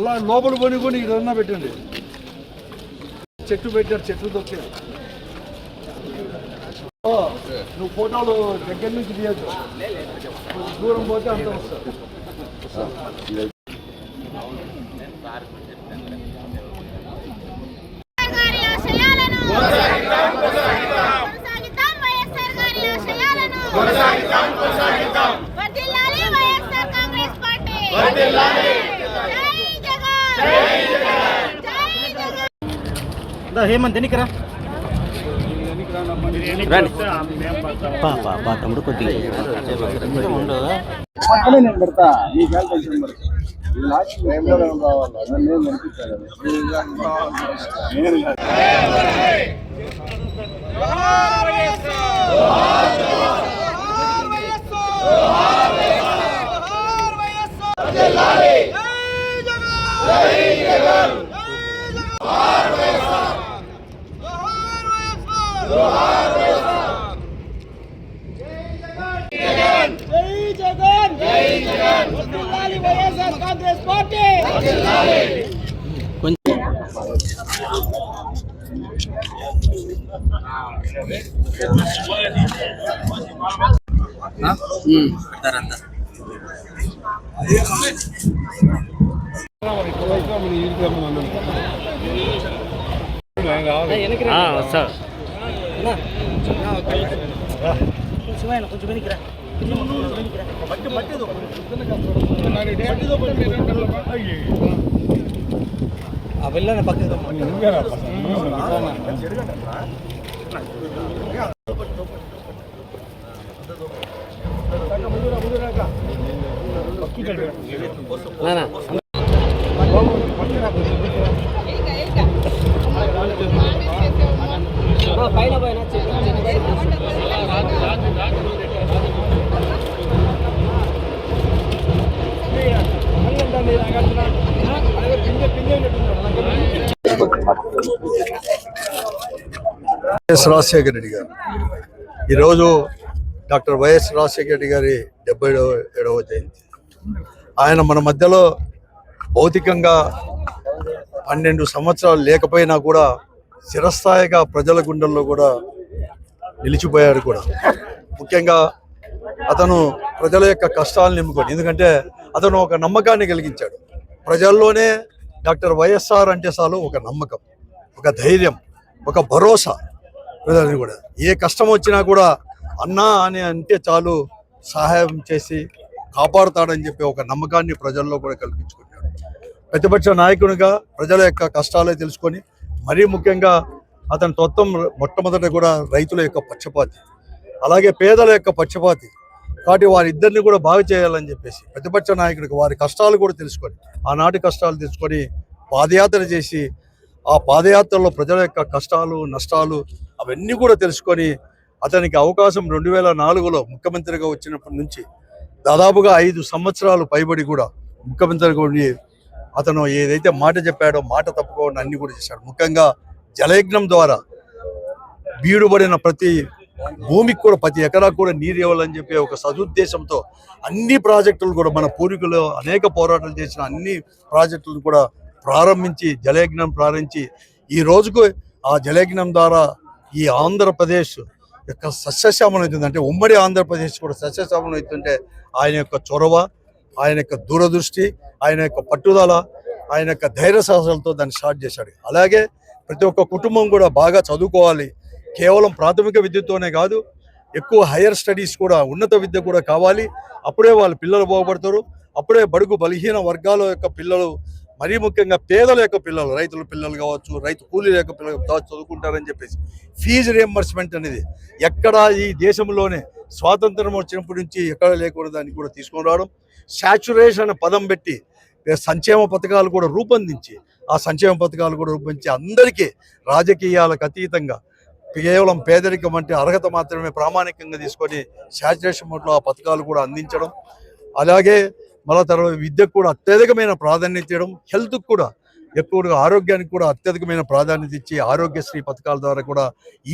మళ్ళా లోపల కొని ఇదన్నా పెట్టండి. చెట్టు పెట్టారు, చెట్లు దొక్కారు. నువ్వు ఫోటోలు దగ్గర నుంచి తీయద్దు, దూరం పోతే అంత వస్తారు. హేమంత్ ఎన్నికరా తమ్ముడు కొద్దిగా నేను పెడతా ఈ లాస్ట్ టైంలో నేను కాంగ్రెస్ పార్టీ కొంచెం వెనక్కిరా. ఆ వెళ్ళని పక్కన పైన పైన వైఎస్ రాజశేఖర రెడ్డి గారు ఈరోజు డాక్టర్ వైఎస్ రాజశేఖర రెడ్డి గారి 77వ జయంతి. ఆయన మన మధ్యలో భౌతికంగా 12 సంవత్సరాలు లేకపోయినా కూడా చిరస్థాయిగా ప్రజల గుండెల్లో కూడా నిలిచిపోయాడు కూడా. ముఖ్యంగా అతను ప్రజల యొక్క కష్టాలను నింపుకొని, ఎందుకంటే అతను ఒక నమ్మకాన్ని కలిగించాడు ప్రజల్లోనే. డాక్టర్ వైఎస్ఆర్ అంటే చాలు ఒక నమ్మకం, ఒక ధైర్యం, ఒక భరోసా ప్రజల్ని కూడా. ఏ కష్టం వచ్చినా కూడా అన్నా అని అంటే చాలు సహాయం చేసి కాపాడుతాడని చెప్పి ఒక నమ్మకాన్ని ప్రజల్లో కూడా కల్పించుకున్నాడు. ప్రతిపక్ష నాయకునిగా ప్రజల యొక్క కష్టాలే తెలుసుకొని, మరీ ముఖ్యంగా అతని తత్వం మొట్టమొదట కూడా రైతుల యొక్క పక్షపాతి, అలాగే పేదల యొక్క పక్షపాతి. కాబట్టి వారిద్దరిని కూడా బాగు చేయాలని చెప్పేసి ప్రతిపక్ష నాయకుడికి వారి కష్టాలు కూడా తెలుసుకొని, ఆనాటి కష్టాలు తెలుసుకొని పాదయాత్ర చేసి, ఆ పాదయాత్రలో ప్రజల యొక్క కష్టాలు నష్టాలు అవన్నీ కూడా తెలుసుకొని అతనికి అవకాశం 2004లో ముఖ్యమంత్రిగా వచ్చినప్పటి నుంచి దాదాపుగా 5 సంవత్సరాలు పైబడి కూడా ముఖ్యమంత్రిగా ఉండి అతను ఏదైతే మాట చెప్పాడో మాట తప్పుకోకుండా అన్ని కూడా చేశాడు. ముఖ్యంగా జలయజ్ఞం ద్వారా బీడుబడిన ప్రతి భూమికి కూడా ప్రతి ఎకరా కూడా నీరు ఇవ్వాలని చెప్పి ఒక సదుద్దేశంతో అన్ని ప్రాజెక్టులు కూడా మన పూర్వీకులు అనేక పోరాటాలు చేసిన అన్ని ప్రాజెక్టులను కూడా ప్రారంభించి జలయజ్ఞం ప్రారంభించి ఈ రోజుకు ఆ జలయజ్ఞం ద్వారా ఈ ఆంధ్రప్రదేశ్ యొక్క సస్యశ్యామలం అవుతుంది. అంటే ఉమ్మడి ఆంధ్రప్రదేశ్ కూడా సస్యశ్యామలం అవుతుంటే ఆయన యొక్క చొరవ, ఆయన యొక్క దూరదృష్టి, ఆయన యొక్క పట్టుదల, ఆయన యొక్క ధైర్య సాహసాలతో దాన్ని స్టార్ట్ చేశాడు. అలాగే ప్రతి ఒక్క కుటుంబం కూడా బాగా చదువుకోవాలి. కేవలం ప్రాథమిక విద్యతోనే కాదు, ఎక్కువ హైయర్ స్టడీస్ కూడా, ఉన్నత విద్య కూడా కావాలి. అప్పుడే వాళ్ళ పిల్లలు బాగుపడతారు. అప్పుడే బడుగు బలహీన వర్గాల యొక్క పిల్లలు, మరీ ముఖ్యంగా పేదల యొక్క పిల్లలు, రైతుల పిల్లలు కావచ్చు, రైతు కూలీల యొక్క పిల్లలు చదువుకుంటారని చెప్పేసి ఫీజు రియంబర్స్మెంట్ అనేది ఎక్కడ ఈ దేశంలోనే స్వాతంత్రం వచ్చినప్పటి నుంచి ఎక్కడ లేకూడదని కూడా తీసుకొని రావడం, శాచురేషన్ పదం పెట్టి సంక్షేమ పథకాలు కూడా రూపొందించి, ఆ సంక్షేమ పథకాలు కూడా రూపొందించి అందరికీ రాజకీయాలకు అతీతంగా కేవలం పేదరికం అంటే అర్హత మాత్రమే ప్రామాణికంగా తీసుకొని శాచురేషన్ మోడ్లో ఆ పథకాలు కూడా అందించడం. అలాగే మళ్ళా తర్వాత విద్యకు కూడా అత్యధికమైన ప్రాధాన్యత ఇవ్వడం, హెల్త్కి కూడా ఎక్కువగా, ఆరోగ్యానికి కూడా అత్యధికమైన ప్రాధాన్యత ఇచ్చి ఆరోగ్యశ్రీ పథకాల ద్వారా కూడా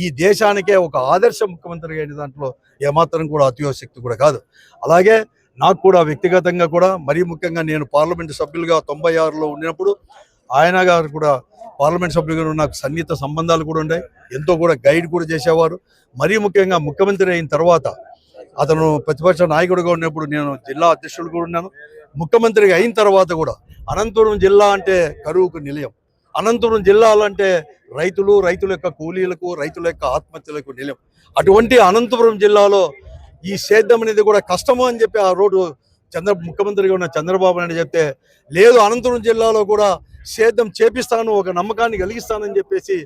ఈ దేశానికే ఒక ఆదర్శ ముఖ్యమంత్రి అయిన దాంట్లో ఏమాత్రం కూడా అతియోశక్తి కూడా కాదు. అలాగే నాకు కూడా వ్యక్తిగతంగా కూడా మరీ ముఖ్యంగా నేను పార్లమెంటు సభ్యులుగా 96లో ఉన్నప్పుడు ఆయన గారు కూడా పార్లమెంట్ సభ్యులుగా నాకు సన్నిహిత సంబంధాలు కూడా ఉన్నాయి. ఎంతో కూడా గైడ్ కూడా చేసేవారు. మరీ ముఖ్యంగా ముఖ్యమంత్రి అయిన తర్వాత అతను ప్రతిపక్ష నాయకుడిగా ఉన్నప్పుడు నేను జిల్లా అధ్యక్షుడు కూడా ఉన్నాను. ముఖ్యమంత్రిగా అయిన తర్వాత కూడా అనంతపురం జిల్లా అంటే కరువుకు నిలయం. అనంతపురం జిల్లాలంటే రైతుల యొక్క కూలీలకు, రైతుల యొక్క ఆత్మహత్యలకు నిలయం. అటువంటి అనంతపురం జిల్లాలో ఈ సేద్యం అనేది కూడా కష్టము అని చెప్పి ఆ రోజు ముఖ్యమంత్రిగా ఉన్న చంద్రబాబు నాయుడు చెప్తే, లేదు అనంతపురం జిల్లాలో కూడా సేద్యం చేపిస్తాను, ఒక నమ్మకాన్ని కలిగిస్తానని చెప్పేసి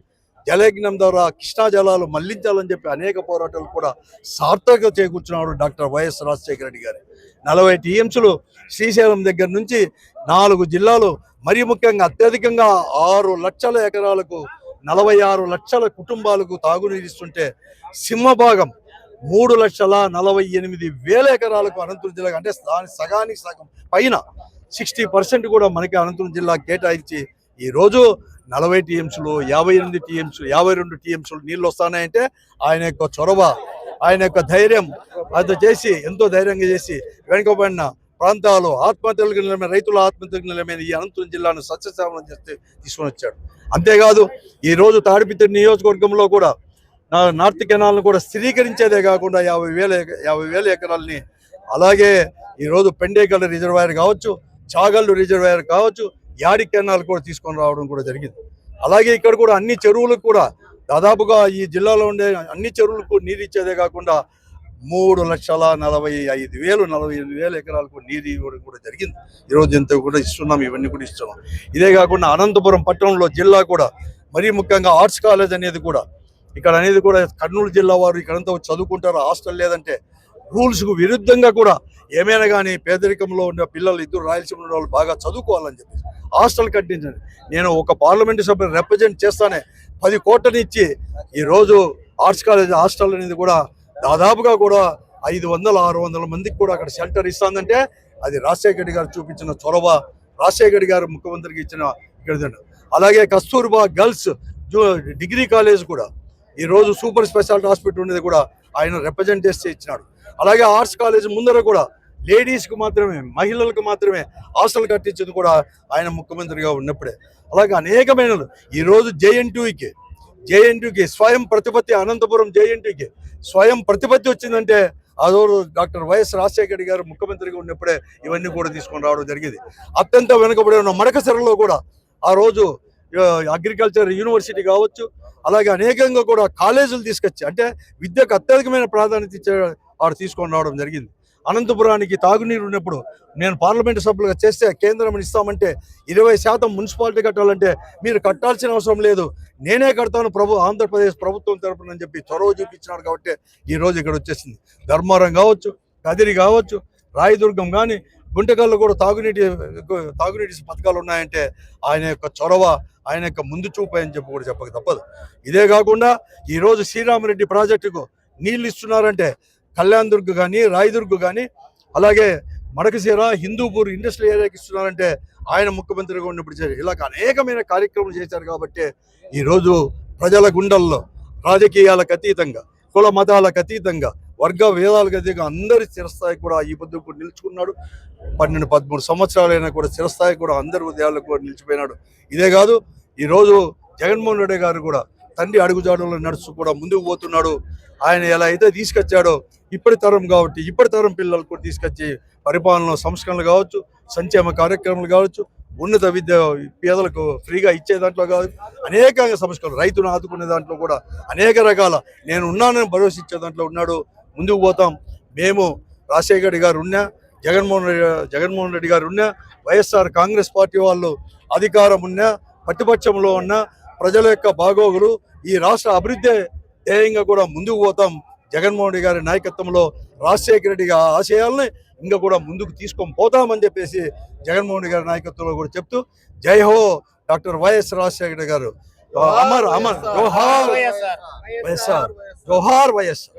జలయజ్ఞం ద్వారా కృష్ణా జలాలు మళ్లించాలని చెప్పి అనేక పోరాటాలు కూడా సార్థక చేకూర్చున్నాడు డాక్టర్ వైఎస్ రాజశేఖర రెడ్డి గారు. 40 టీఎంసీలు శ్రీశైలం దగ్గర నుంచి 4 జిల్లాలు, మరీ ముఖ్యంగా అత్యధికంగా 6 లక్షల ఎకరాలకు 46 లక్షల కుటుంబాలకు తాగునీరు ఇస్తుంటే సింహభాగం 3,48,000 ఎకరాలకు అనంతపురం జిల్లాకు, అంటే సగానికి సగం పైన 60% కూడా మనకి అనంతపురం జిల్లా కేటాయించి ఈరోజు 40 టీఎంసీలు, 58 టీఎంసీలు, 52 టీఎంసీలు నీళ్ళు వస్తున్నాయంటే ఆయన యొక్క చొరవ, ఆయన యొక్క ధైర్యం అది చేసి, ఎంతో ధైర్యంగా చేసి వెనుకబడిన ప్రాంతాలు ఆత్మహత్యలకు నిలమైన, రైతుల ఆత్మహత్యలకు నిలమైన ఈ అనంతపురం జిల్లాను సస్యశ్యామలం చేస్తే తీసుకొని వచ్చాడు. అంతేకాదు ఈరోజు తాడిపత్రి నియోజకవర్గంలో కూడా నార్త్ కెనాల్ను కూడా స్థిరీకరించేదే కాకుండా 50,000 ఎకరాలని, అలాగే ఈరోజు పెండేకల్ రిజర్వాయర్ కావచ్చు, చాగల్లు రిజర్వాయర్ కావచ్చు, యాడి కెనాల్ కూడా తీసుకొని రావడం కూడా జరిగింది. అలాగే ఇక్కడ కూడా అన్ని చెరువులకు కూడా దాదాపుగా ఈ జిల్లాలో ఉండే అన్ని చెరువులకు నీరు ఇచ్చేదే కాకుండా 3,45,000 ఎకరాలకు నీరు ఇవ్వడం కూడా జరిగింది. ఈరోజు ఎంత కూడా ఇస్తున్నాం, ఇవన్నీ కూడా ఇస్తున్నాం. ఇదే కాకుండా అనంతపురం పట్టణంలో జిల్లా కూడా మరీ ముఖ్యంగా ఆర్ట్స్ కాలేజ్ అనేది కూడా ఇక్కడ అనేది కూడా కర్నూలు జిల్లా వారు ఇక్కడంతా చదువుకుంటారు, హాస్టల్ లేదంటే రూల్స్కు విరుద్ధంగా కూడా ఏమైనా కానీ పేదరికంలో ఉన్న పిల్లలు, ఇద్దరు రాయలసీమ ఉన్న వాళ్ళు బాగా చదువుకోవాలని చెప్పి హాస్టల్ కట్టించండి. నేను ఒక పార్లమెంటు సభ్యుని రిప్రజెంట్ చేస్తానే 10 కోట్లని ఇచ్చి ఈరోజు ఆర్ట్స్ కాలేజ్ హాస్టల్ అనేది కూడా దాదాపుగా కూడా 500-600 మందికి కూడా అక్కడ షెల్టర్ ఇస్తుందంటే అది రాజశేఖర రెడ్డి గారు చూపించిన చొరవ, రాజశేఖర రెడ్డి గారు ముఖ్యమంత్రికి ఇచ్చిన ఇక్కడ. అలాగే కస్తూర్బా గర్ల్స్ డిగ్రీ కాలేజ్ కూడా ఈరోజు సూపర్ స్పెషాలిటీ హాస్పిటల్ ఉండేది కూడా ఆయన రిప్రజెంట్ చేసి ఇచ్చినాడు. అలాగే ఆర్ట్స్ కాలేజ్ ముందర కూడా లేడీస్కి మాత్రమే, మహిళలకు మాత్రమే హాస్టల్ కట్టించింది కూడా ఆయన ముఖ్యమంత్రిగా ఉన్నప్పుడే. అలాగే అనేకమైన ఈరోజు జేఎన్టీయూకి స్వయం ప్రతిపత్తి, అనంతపురం జేఎన్టీయూకి స్వయం ప్రతిపత్తి వచ్చిందంటే అదో డాక్టర్ వైఎస్ రాజశేఖర రెడ్డి గారు ముఖ్యమంత్రిగా ఉన్నప్పుడే ఇవన్నీ కూడా తీసుకొని రావడం జరిగింది. అత్యంత వెనుకబడి ఉన్న మడకసిరలో కూడా ఆ రోజు అగ్రికల్చర్ యూనివర్సిటీ కావచ్చు, అలాగే అనేకంగా కూడా కాలేజీలు తీసుకొచ్చి, అంటే విద్యకు అత్యధికమైన ప్రాధాన్యత ఇచ్చే వాడు తీసుకొని రావడం జరిగింది. అనంతపురానికి తాగునీరు ఉన్నప్పుడు నేను పార్లమెంటు సభ్యులుగా చేస్తే కేంద్రం ఇస్తామంటే 20% మున్సిపాలిటీ కట్టాలంటే మీరు కట్టాల్సిన అవసరం లేదు, నేనే కడతాను ఆంధ్రప్రదేశ్ ప్రభుత్వం తరపున అని చెప్పి చొరవ చూపించినాడు. కాబట్టి ఈరోజు ఇక్కడ వచ్చేసింది. ధర్మారం కావచ్చు, కదిరి కావచ్చు, రాయదుర్గం కానీ, గుంటకల్లో కూడా తాగునీటి పథకాలు ఉన్నాయంటే ఆయన యొక్క చొరవ, ఆయన యొక్క ముందు చూపు అని చెప్పి కూడా చెప్పక తప్పదు. ఇదే కాకుండా ఈరోజు శ్రీరామరెడ్డి ప్రాజెక్టుకు నీళ్ళు ఇస్తున్నారంటే కళ్యాణ్ దుర్గ్ కానీ, రాయదుర్గ్ కానీ, అలాగే మడకశీర, హిందూపూర్ ఇండస్ట్రియల్ ఏరియాకి ఇస్తున్నారంటే ఆయన ముఖ్యమంత్రిగా ఉన్నప్పుడు ఇలాగ అనేకమైన కార్యక్రమాలు చేశారు. కాబట్టి ఈరోజు ప్రజల గుండెల్లో రాజకీయాలకు అతీతంగా, కుల మతాలకు అతీతంగా, వర్గ భేదాలకు అతీతంగా అందరి స్థిరస్థాయి కూడా ఈ పొద్దుకు నిలుచుకున్నాడు. 12-13 సంవత్సరాలైనా కూడా స్థిరస్థాయి కూడా అందరి ఉదయాలకు కూడా నిలిచిపోయినాడు. ఇదే కాదు, ఈరోజు జగన్మోహన్ రెడ్డి గారు కూడా తండ్రి అడుగుజాడల్లో నడుస్తూ కూడా ముందుకు పోతున్నాడు. ఆయన ఎలా అయితే తీసుకొచ్చాడో ఇప్పటి తరం పిల్లలకు కూడా తీసుకొచ్చి పరిపాలన సంస్కరణలు కావచ్చు, సంక్షేమ కార్యక్రమాలు కావచ్చు, ఉన్నత విద్య పేదలకు ఫ్రీగా ఇచ్చే దాంట్లో కావచ్చు, అనేక సంస్కరణలు, రైతును ఆదుకునే దాంట్లో కూడా అనేక రకాల నేను ఉన్నానని భరోసా ఇచ్చే దాంట్లో ఉన్నాడు. ముందుకు పోతాం. మేము రాజశేఖర రెడ్డి గారు ఉన్నా, జగన్మోహన్ రెడ్డి గారు ఉన్నా, వైఎస్ఆర్ కాంగ్రెస్ పార్టీ వాళ్ళు అధికారం ఉన్నా, ప్రతిపక్షంలో ఉన్న ప్రజల యొక్క బాగోగులు, ఈ రాష్ట్ర అభివృద్ధి ధ్యేయంగా కూడా ముందుకు పోతాం. జగన్మోహన్ రెడ్డి గారి నాయకత్వంలో రాజశేఖర రెడ్డి గారి ఆశయాలని ఇంకా కూడా ముందుకు తీసుకొని పోతామని చెప్పేసి జగన్మోహన్ రెడ్డి గారి నాయకత్వంలో కూడా చెప్తూ, జై హో డాక్టర్ వైఎస్ రాజశేఖర రెడ్డి గారు, అమర్ జోహార్ వైఎస్ఆర్, జోహార్ వైఎస్ఆర్.